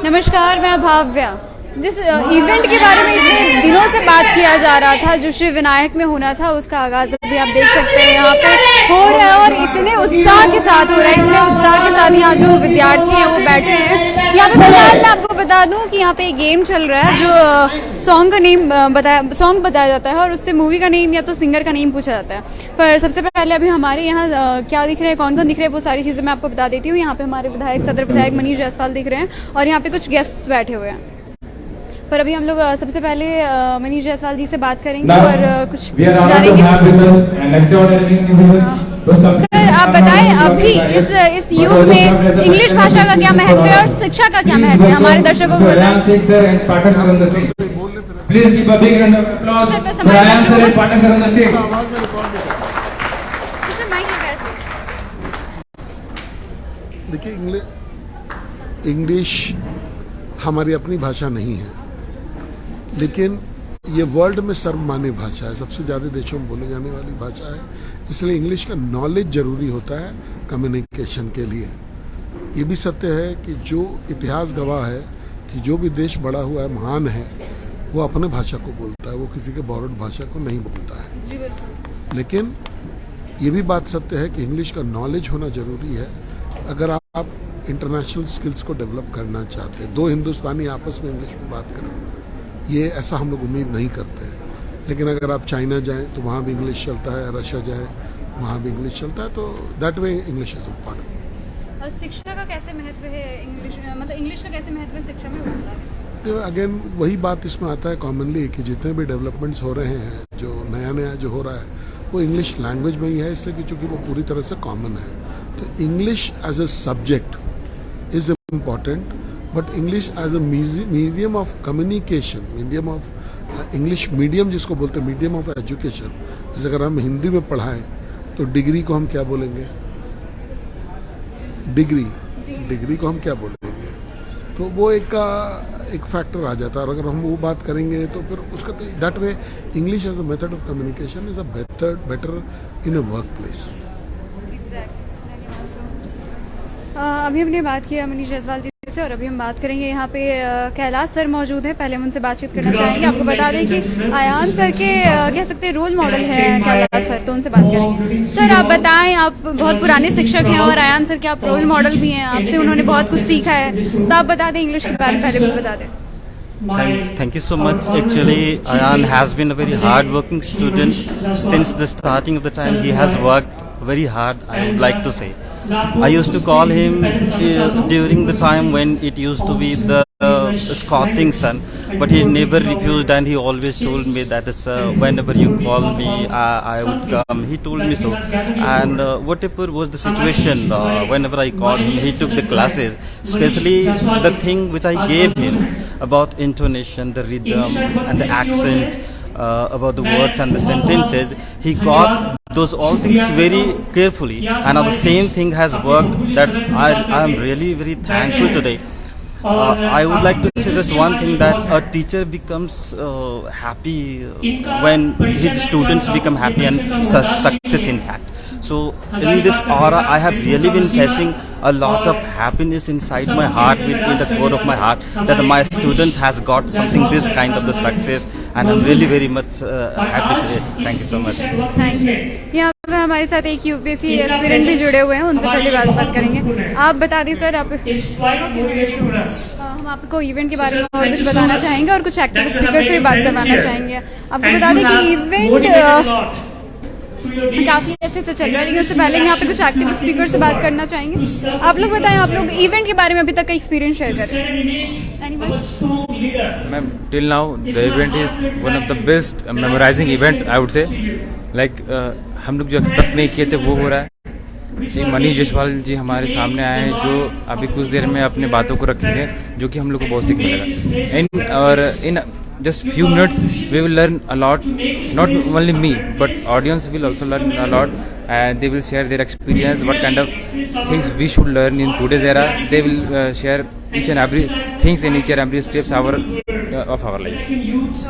नमस्कार, मैं भाव्या। जिस इवेंट के बारे में इतने दिनों से बात किया जा रहा था, जो श्री विनायक में होना था, उसका आगाज अभी आप देख सकते हैं यहाँ पे हो रहा है और इतने उत्साह के साथ हो रहा है। इतने उत्साह के साथ यहाँ जो विद्यार्थी हैं वो बैठे हैं। यहाँ पे फिलहाल मैं आपको बता दूं कि यहाँ पे गेम चल रहा है जो सॉन्ग का नेम बताया जाता है और उससे मूवी का नेम या तो सिंगर का नेम पूछा जाता है। पर सबसे पहले अभी हमारे यहाँ क्या दिख रहे हैं, कौन कौन दिख रहे हैं, वो सारी चीज़ें मैं आपको बता देती हूँ। यहाँ पे हमारे विधायक, सदर विधायक मनीष जायसवाल दिख रहे हैं और यहाँ पे कुछ गेस्ट बैठे हुए हैं। पर अभी हम लोग सबसे पहले मनीष जायसवाल जी से बात करेंगे और कुछ जानेंगे। सर, आप बताएं अभी इस युग में इंग्लिश भाषा का क्या महत्व है और शिक्षा का क्या महत्व है, हमारे दर्शकों को बताएं। देखिए, इंग्लिश हमारी अपनी भाषा नहीं है, लेकिन ये वर्ल्ड में सर्वमान्य भाषा है, सबसे ज़्यादा देशों में बोले जाने वाली भाषा है। इसलिए इंग्लिश का नॉलेज जरूरी होता है कम्युनिकेशन के लिए। ये भी सत्य है कि जो इतिहास गवाह है कि जो भी देश बड़ा हुआ है, महान है, वो अपने भाषा को बोलता है, वो किसी के बोरोड भाषा को नहीं बोलता है। लेकिन ये भी बात सत्य है कि इंग्लिश का नॉलेज होना जरूरी है अगर आप इंटरनेशनल स्किल्स को डेवलप करना चाहते हैं। दो हिंदुस्तानी आपस में इंग्लिश में बात करें, ये ऐसा हम लोग उम्मीद नहीं करते हैं। लेकिन अगर आप चाइना जाएं तो वहाँ भी इंग्लिश चलता है, रशिया जाएं वहाँ भी इंग्लिश चलता है, तो that way English is important. और शिक्षा का कैसे महत्व है इंग्लिश में, मतलब इंग्लिश का कैसे महत्व है शिक्षा में, होता है? तो अगेन वही बात इसमें आता है कॉमनली कि जितने भी डेवलपमेंट्स हो रहे हैं, जो नया जो हो रहा है, वो इंग्लिश लैंग्वेज में ही है, इसलिए कि चूँकि वो पूरी तरह से कॉमन है। तो English as a subject is important, but English as a medium of communication, medium of English medium जिसको बोलते हैं, मीडियम ऑफ एजुकेशन। जैसे अगर हम हिंदी में पढ़ाएं तो डिग्री को हम क्या बोलेंगे? डिग्री को हम क्या बोलेंगे? तो वो एक फैक्टर आ जाता है। और अगर हम वो बात करेंगे तो फिर उसका that way English as a method of communication is a better in a workplace. अभी हमने बात किया मनीष जायसवाल जी से और अभी हम बात करेंगे यहाँ पे कैलाश सर मौजूद है। पहले हम उनसे बातचीत करना चाहेंगे। आपको बता दें कि आयान सर के कह सकते हैं रोल मॉडल है कैलाश सर, तो उनसे बात करेंगे। सर, आप बताएं, आप बहुत पुराने शिक्षक हैं और आयान सर के आप रोल मॉडल भी हैं, आपसे उन्होंने बहुत कुछ सीखा है, तो आप बता दें इंग्लिश के बारे में, पहले कुछ बता दें। Thank you so much. Actually, Ayan has been a very hard-working student since the starting of the time. He has worked very hard, I would like to say. I used to call him during the time when it used to be the scorching sun, but he never refused and he always told me that whenever you call me, I would come. He told me so, and whatever was the situation, whenever I called him, he took the classes, especially the thing which I gave him about intonation, the rhythm and the accent, about the words and the sentences. He got those all things very carefully, and now the same thing has worked, that I am really very thankful today. I would like to say just one thing, that a teacher becomes happy when his students become happy and success in fact. So in this aura, I have really been facing a lot of happiness inside my heart, within the core of my heart, that my student has got something this kind of the success, and I'm really very much happy today. Thank you so much. Thank you. यहाँ पे हमारे साथ एक UPSC aspirant भी जुड़े हुए हैं, उनसे पहले बात करेंगे। आप बता दें सर, आप हम आपको इवेंट के बारे में और कुछ बताना चाहेंगे और कुछ एक्टिव स्पीकर से भी बात करवाना चाहेंगे। आपको बता दें कि इवेंट काफी अच्छे से चल रहा है, लेकिन उससे पहले यहाँ पे कुछ एक्टिव स्पीकर से बात करना चाहेंगे। आप लोग बताएं, आप लोग इवेंट के बारे में अभी तक का एक्सपीरियंस शेयर करें। Ma'am, till now the event is one of the best memorising event, I would say. Like हम लोग जो एक्सपेक्ट नहीं किए थे वो हो रहा है। मनीष जायसवाल जी हमारे सामने आए हैं, जो अभी कुछ देर में अपने बातों को रखेंगे, जो कि हम लोग को बहुत सीख मिलेगा। इन just few minutes we will learn a lot, not only me but audience will also learn a lot, and they will share their experience, what kind of things we should learn in today's era. They will share each and every things in each and every steps of our life.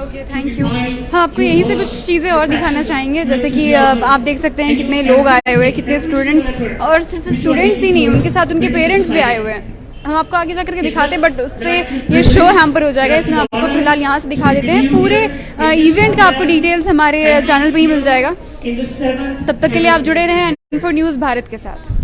Okay, thank you. हाँ, आपको यहीं से कुछ चीज़ें और दिखाना चाहेंगे, जैसे कि आप देख सकते हैं कितने लोग आए हुए हैं, कितने स्टूडेंट्स, और सिर्फ स्टूडेंट्स ही नहीं, उनके साथ उनके पेरेंट्स भी आए हुए हैं। हम आपको आगे जाकर के दिखाते हैं, बट उससे ये शो हैम्पर हो जाएगा, इसलिए आपको फिलहाल यहाँ से दिखा देते हैं। पूरे इवेंट का आपको डिटेल्स हमारे चैनल पे ही मिल जाएगा। तब तक के लिए आप जुड़े रहें N4 न्यूज़ भारत के साथ।